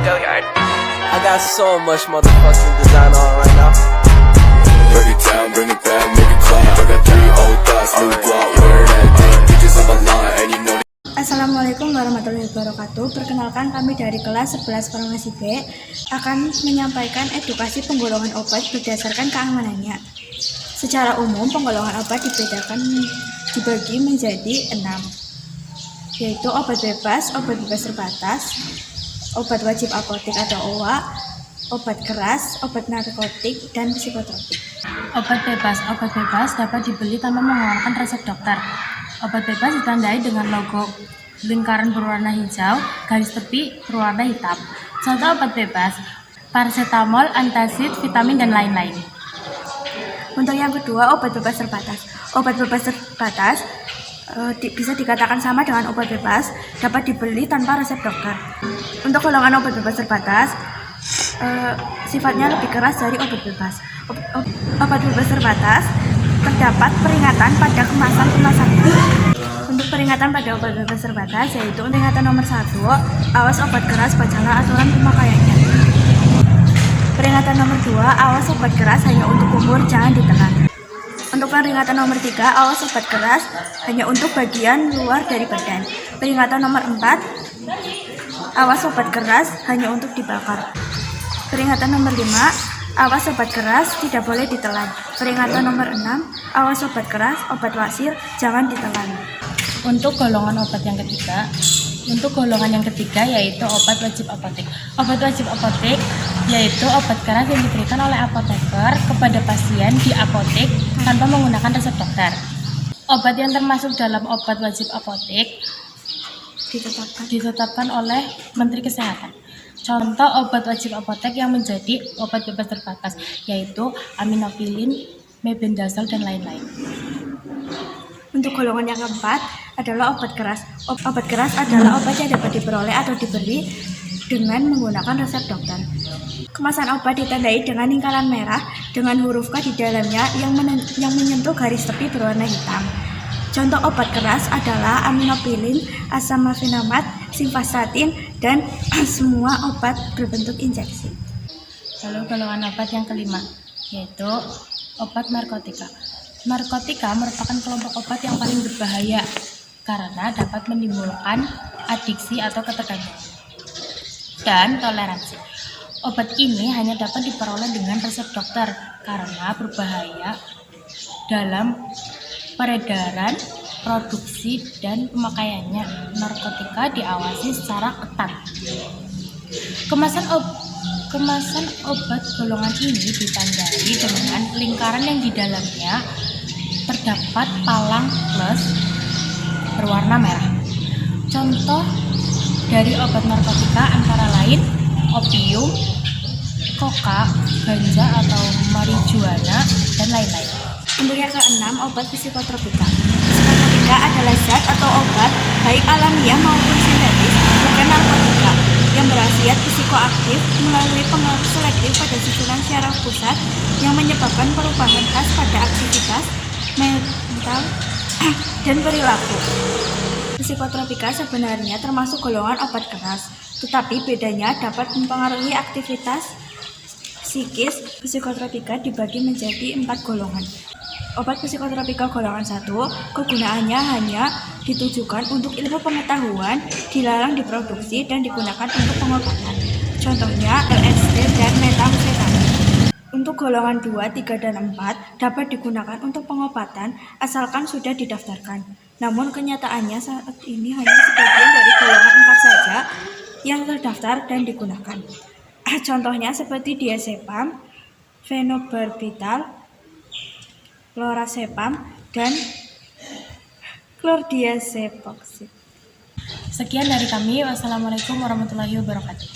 Go yard. I got so much motherfucking design on right now. Break it down, bring it back, make it clap. I got 3 old thoughts, new block, where that thing. Bitches on my line, and you know. Assalamualaikum warahmatullahi wabarakatuh. Perkenalkan, kami dari kelas 11 Farmasi B akan menyampaikan edukasi penggolongan obat berdasarkan keamanannya. Secara umum, penggolongan obat dibagi menjadi 6, yaitu obat bebas terbatas, obat wajib apotek atau OWA, obat keras, obat narkotik, dan psikotropik. Obat bebas dapat dibeli tanpa mengeluarkan resep dokter. Obat bebas ditandai dengan logo lingkaran berwarna hijau, garis tepi berwarna hitam. Contoh obat bebas: paracetamol, antacid, vitamin, dan lain-lain. Untuk yang kedua, obat bebas terbatas. Obat bebas terbatas bisa dikatakan sama dengan obat bebas, dapat dibeli tanpa resep dokter. Untuk golongan obat bebas terbatas, sifatnya lebih keras dari obat bebas. Obat bebas terbatas terdapat peringatan pada kemasannya. Untuk peringatan pada obat bebas terbatas, yaitu peringatan nomor 1, awas obat keras, bacalah aturan pemakaiannya. Peringatan nomor 2, awas obat keras hanya untuk umur, jangan ditelan. Untuk peringatan nomor 3, awas obat keras hanya untuk bagian luar dari badan. Peringatan nomor 4, awas obat keras hanya untuk dibakar. Peringatan nomor 5, awas obat keras tidak boleh ditelan. Peringatan nomor 6, awas obat keras, obat wasir, jangan ditelan. Untuk golongan yang ketiga yaitu obat wajib apotek. Obat wajib apotek yaitu obat keras yang diberikan oleh apoteker kepada pasien di apotek tanpa menggunakan resep dokter. Obat yang termasuk dalam obat wajib apotek ditetapkan oleh Menteri Kesehatan. Contoh obat wajib apotek yang menjadi obat bebas terbatas yaitu aminofilin, mebendazole, dan lain-lain. Untuk golongan yang keempat adalah obat keras. Obat keras adalah obat yang dapat diperoleh atau diberi dengan menggunakan resep dokter. Kemasan obat ditandai dengan lingkaran merah dengan huruf K di dalamnya yang menyentuh garis tepi berwarna hitam. Contoh obat keras adalah aminofilin, asamafenamat, simvastatin, dan semua obat berbentuk injeksi. Lalu golongan obat yang kelima yaitu obat narkotika. Narkotika merupakan kelompok obat yang paling berbahaya karena dapat menimbulkan adiksi atau ketergantungan dan toleransi. Obat ini hanya dapat diperoleh dengan resep dokter karena berbahaya dalam peredaran, produksi, dan pemakaiannya. Narkotika diawasi secara ketat. Kemasan obat golongan ini ditandai dengan lingkaran yang di dalamnya terdapat palang plus berwarna merah. Contoh dari obat narkotika antara lain opium, koka, ganja atau marijuana, dan lain-lain. Untuk yang keenam, obat psikotropika. Psikotropika adalah zat atau obat baik alamiah maupun sintetis bukan narkotika yang berkhasiat psikoaktif melalui pengaruh selektif pada susunan syaraf pusat yang menyebabkan perubahan khas pada aktivitas mental dan perilaku. Psikotropika sebenarnya termasuk golongan obat keras, tetapi bedanya dapat mempengaruhi aktivitas psikis. Psikotropika dibagi menjadi 4 golongan. Obat psikotropika golongan 1, kegunaannya hanya ditujukan untuk ilmu pengetahuan, dilarang diproduksi dan digunakan untuk pengobatan. Contohnya LSD dan metamfetamin. Untuk golongan 2, 3, dan 4 dapat digunakan untuk pengobatan asalkan sudah didaftarkan. Namun kenyataannya saat ini hanya sebagian dari golongan 4 saja yang terdaftar dan digunakan. Contohnya seperti diazepam, fenobarbital, lorazepam, dan chlordiazepam. Sekian dari kami. Wassalamualaikum warahmatullahi wabarakatuh.